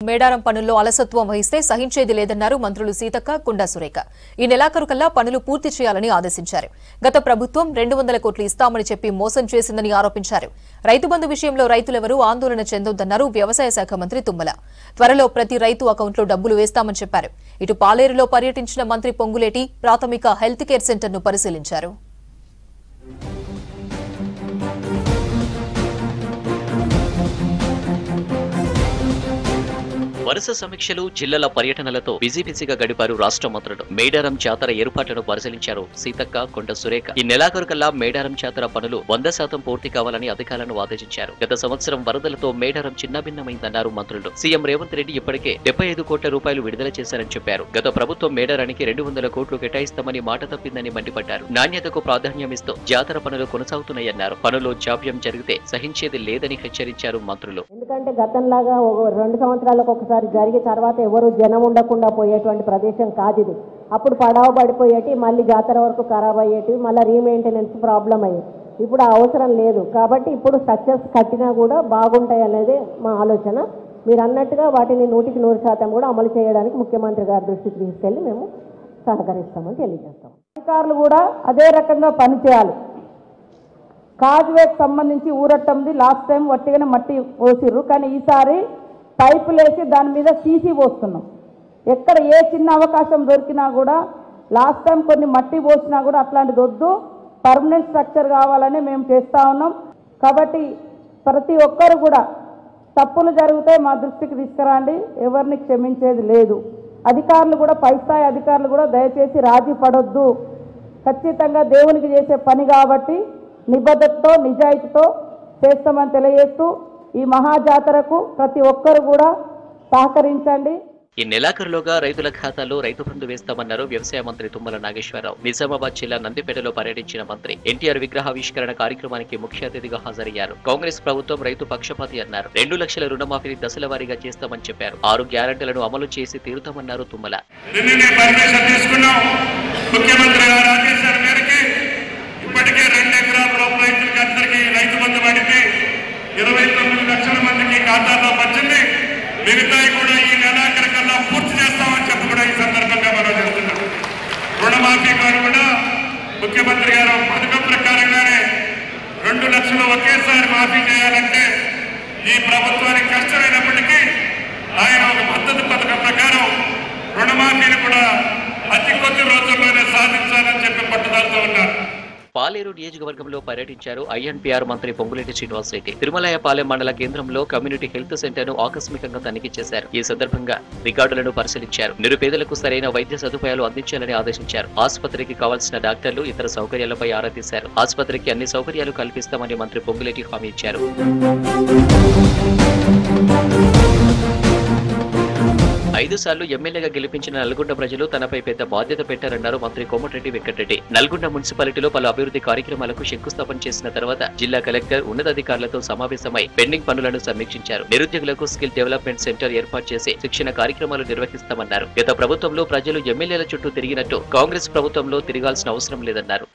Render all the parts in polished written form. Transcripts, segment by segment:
మేడారం పనుల్లో అలసత్వం వహిస్తే సహించేది లేదన్నారు మంత్రులు సీతక్క కుండా సురేఖ. ఈ నెలాఖరు కల్లా పనులు పూర్తి చేయాలని ఆదేశించారు. గత ప్రభుత్వం 200 కోట్లు ఇస్తామని చెప్పి మోసం చేసిందని ఆరోపించారు. రైతు బంధు విషయంలో రైతులెవరూ ఆందోళన చెందొద్దన్నారు వ్యవసాయ శాఖ మంత్రి తుమ్మల. త్వరలో ప్రతి రైతు అకౌంట్లో డబ్బులు వేస్తామని చెప్పారు. ఇటు పాలేరులో పర్యటించిన మంత్రి పొంగులేటి ప్రాథమిక హెల్త్ కేర్ సెంటర్ను పరిశీలించారు. వరుస సమీక్షలు జిల్లాల పర్యటనలతో బిజీగా గడిపారు రాష్ట్ర మంత్రులు. మేడారం జాతర ఏర్పాట్లను పరిశీలించారు సీతక్క కొండ సురేఖ. ఈ నెలాఖరు కల్లా మేడారం జాతర పనులు 100% పూర్తి కావాలని అధికారులను ఆదేశించారు. గత సంవత్సరం వరదలతో మేడారం చిన్నభిన్నమైందన్నారు మంత్రులు. సీఎం రేవంత్ రెడ్డి ఇప్పటికే 75 కోట్ల రూపాయలు విడుదల చేశారని చెప్పారు. గత ప్రభుత్వం మేడారానికి 200 కోట్లు కేటాయిస్తామని మాట తప్పిందని మండిపడ్డారు. నాణ్యతకు ప్రాధాన్యమిస్తూ జాతర పనులు కొనసాగుతున్నాయన్నారు. పనులు జాప్యం జరిగితే సహించేది లేదని హెచ్చరించారు మంత్రులు. ఎందుకంటే గతంలాగా 2 సంవత్సరాలకు ఒకసారి జరిగే తర్వాత ఎవరు జనం ఉండకుండా పోయేటువంటి ప్రదేశం కాదు ఇది. అప్పుడు పడావ పడిపోయేటి, మళ్ళీ జాతర వరకు ఖరాబ్ అయ్యేటివి, మళ్ళీ రీమెయింటెనెన్స్ ప్రాబ్లం అయ్యేది. ఇప్పుడు ఆ అవసరం లేదు కాబట్టి ఇప్పుడు స్ట్రక్చర్స్ కట్టినా కూడా బాగుంటాయి అనేది మా ఆలోచన. మీరు అన్నట్టుగా వాటిని 100% కూడా అమలు చేయడానికి ముఖ్యమంత్రి గారి దృష్టికి తీసుకెళ్లి మేము సహకరిస్తామని తెలియజేస్తాం. అధికారులు కూడా అదే రకంగా పనిచేయాలి. కాజ్వేకి సంబంధించి ఊరట్టంది లాస్ట్ టైం వట్టిగానే మట్టి పోసిర్రు, కానీ ఈసారి పైపులు వేసి దాని మీద సీసీ పోస్తున్నాం. ఎక్కడ ఏ చిన్న అవకాశం దొరికినా కూడా లాస్ట్ టైం కొన్ని మట్టి పోసినా కూడా అట్లాంటిది వద్దు, పర్మనెంట్ స్ట్రక్చర్ కావాలని మేము చేస్తూ ఉన్నాం. కాబట్టి ప్రతి ఒక్కరు కూడా తప్పులు జరిగితే మా దృష్టికి తీసుకురండి, ఎవరిని క్షమించేది లేదు. అధికారులు కూడా పై స్థాయి అధికారులు కూడా దయచేసి రాజీ పడొద్దు. ఖచ్చితంగా దేవునికి చేసే పని కాబట్టి నిబద్ధతతో నిజాయితీతో చేస్తామని తెలియజేస్తూ ఈ మహాజాతరకు ప్రతి ఒక్కరు కూడా సహకరించండి. ఈ నెలాఖరులోగా రైతుల ఖాతాల్లో రైతు బంధు వేస్తామన్నారు వ్యవసాయ మంత్రి తుమ్మల నాగేశ్వరరావు. నిజామాబాద్ జిల్లా నందిపేటలో పర్యటించిన మంత్రి ఎన్టీఆర్ విగ్రహావిష్కరణ కార్యక్రమానికి ముఖ్య అతిథిగా హాజరయ్యారు. కాంగ్రెస్ ప్రభుత్వం రైతు పక్షపాతి అన్నారు. 2 లక్షల రుణమాఫీని దశల వారీగా చేస్తామని చెప్పారు. 6 గ్యారెంటీలను అమలు చేసి తీరుతామన్నారు తుమ్మల. ఇప్పటికే 2 ఎకరాల లోపు రైతులకి అందరికీ రైతు బంధు పడింది. 29 లక్షల మందికి ఖాతాలో వచ్చింది. మిగతాయి కూడా ఈ నెలాఖరు కల్లా పూర్తి చేస్తామని చెప్పి కూడా ఈ సందర్భంగా మనం చెప్తున్నాం. రుణమాఫీ కూడా ముఖ్యమంత్రి గారు పథకం ప్రకారంగానే 2 లక్షలు ఒకేసారి మాఫీ చేయాలంటే ఈ ప్రభుత్వానికి కష్టమైనప్పటికీ ఆయన ఒక మద్దతు పథకం ప్రకారం రుణమాఫీని కూడా అతి కొద్ది రోజుల్లోనే సాధించాలని చెప్పి పట్టుదలతో ఉన్నారు. పాలేరు నియోజకవర్గంలో పర్యటించారు ఐఎన్పీఆర్ మంత్రి పొంగులేటి శ్రీనివాసరెడ్డి. తిరుమలయపాలెం మండల కేంద్రంలో కమ్యూనిటీ హెల్త్ సెంటర్ ను ఆకస్మికంగా తనిఖీ చేశారు. ఈ సందర్భంగా రికార్డులను పరిశీలించారు. నిరుపేదలకు సరైన వైద్య సదుపాయాలు అందించాలని ఆదేశించారు. ఆసుపత్రికి కావాల్సిన డాక్టర్లు, ఇతర సౌకర్యాలపై ఆరా తీశారు. ఆసుపత్రికి అన్ని సౌకర్యాలు కల్పిస్తామని మంత్రి పొంగులేటి హామీ ఇచ్చారు. 5 సార్లు ఎమ్మెల్యేగా గెలిపించిన నల్గొండ ప్రజలు తనపై పెద్ద బాధ్యత పెట్టారన్నారు మంత్రి కోమటిరెడ్డి వెంకటరెడ్డి. నల్గొండ మున్సిపాలిటీలో పలు అభివృద్ధి కార్యక్రమాలకు శంకుస్థాపన చేసిన తర్వాత జిల్లా కలెక్టర్ ఉన్నతాధికారులతో సమావేశమై పెండింగ్ పనులను సమీక్షించారు. నిరుద్యోగులకు స్కిల్ డెవలప్మెంట్ సెంటర్ ఏర్పాటు చేసి శిక్షణ కార్యక్రమాలు నిర్వహిస్తామన్నారు. గత ప్రభుత్వంలో ప్రజలు ఎమ్మెల్యేల చుట్టూ తిరిగినట్టు కాంగ్రెస్ ప్రభుత్వంలో తిరగాల్సిన అవసరం లేదన్నారు.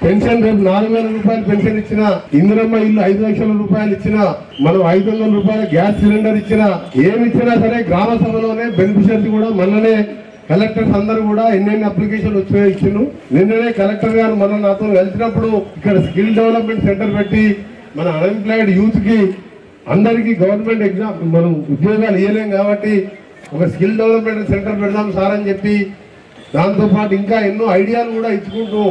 పెన్షన్ రేపు 4,000 రూపాయలు పెన్షన్ ఇచ్చిన, ఇందిరమ్మ ఇల్లు 5 లక్షల రూపాయలు ఇచ్చిన, మనం 500 రూపాయల గ్యాస్ సిలిండర్ ఇచ్చిన, ఏమి ఇచ్చినా సరే గ్రామ సభలోనే బెనిఫిషియర్స్ కూడా మననే కలెక్టర్స్ అందరూ కూడా ఎన్నెన్ని అప్లికేషన్ వచ్చినాయో ఇచ్చిండు. నిన్ననే కలెక్టర్ గారు మనం నాతో కలిసినప్పుడు ఇక్కడ స్కిల్ డెవలప్మెంట్ సెంటర్ పెట్టి మన అన్ఎంప్లాయిడ్ యూత్ కి అందరికీ గవర్నమెంట్ ఎగ్జామ్ మనం ఉద్యోగాలు ఇవ్వలేం కాబట్టి ఒక స్కిల్ డెవలప్మెంట్ సెంటర్ పెడదాం సార్ అని చెప్పి, దాంతో పాటు ఇంకా ఎన్నో ఐడియాలు కూడా ఇచ్చుకుంటూ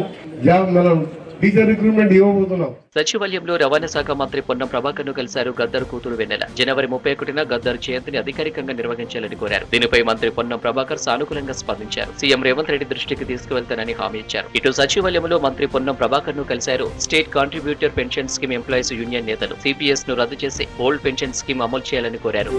మనం టీచర్ రిక్రూట్మెంట్ ఇవ్వబోతున్నాం. సచివాలయంలో రవాణా శాఖ మంత్రి పొన్నం ప్రభాకర్ ను కలిశారు గద్దర్ కూతురు వెన్నెల. జనవరి 31న గద్దర్ జయంతిని అధికారికంగా నిర్వహించాలని కోరారు. దీనిపై మంత్రి పొన్నం ప్రభాకర్ సానుకూలంగా స్పందించారు. సీఎం రేవంత్ రెడ్డి దృష్టికి తీసుకువెళ్తానని హామీ ఇచ్చారు. ఇటు సచివాలయంలో మంత్రి పొన్నం ప్రభాకర్ ను కలిశారు state contributor pension scheme employees union నేతలు. సిపిఎస్ ను రద్దు చేసి ఓల్డ్ పెన్షన్ స్కీమ్ అమలు చేయాలని కోరారు.